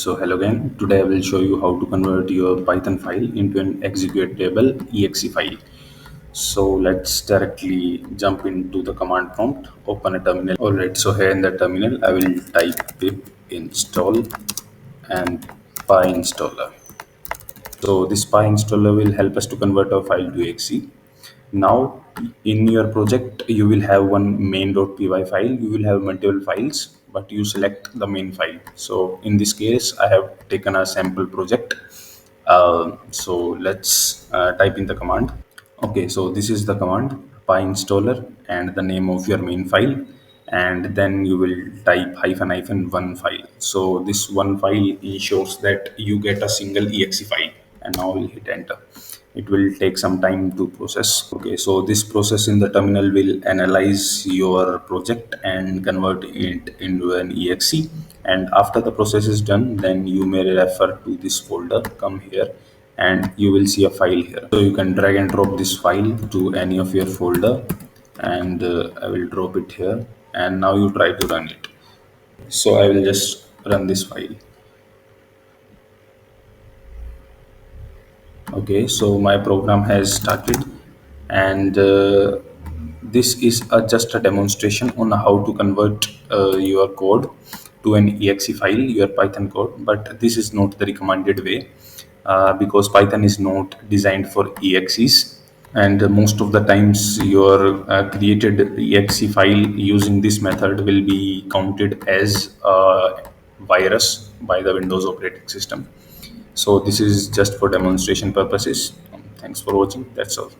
So hello again. Today I will show you how to convert your Python file into an executable EXE file. So let's directly jump into the command prompt. Open a terminal. Alright, so here in the terminal I will type pip install and PyInstaller. So this PyInstaller will help us to convert our file to exe. Now in your project you will have one main.py file. You will have multiple files, but you select the main file. So in this case I have taken a sample project. So let's type in the command. Okay, so this is the command PyInstaller and the name of your main file, and then you will type hyphen hyphen one file. So this one file ensures that you get a single exe file, and now we'll hit enter. It will take some time to process. Okay, so this process in the terminal will analyze your project and convert it into an exe. And after the process is done, then you may refer to this folder, come here, and you will see a file here. So you can drag and drop this file to any of your folder, and I will drop it here, and now you try to run it. So I will just run this file. Okay, so my program has started, and this is just a demonstration on how to convert your code to an exe file, your Python code. But this is not the recommended way, because Python is not designed for exes, and most of the times your created exe file using this method will be counted as a virus by the Windows operating system. So this is just for demonstration purposes. Thanks for watching. That's all.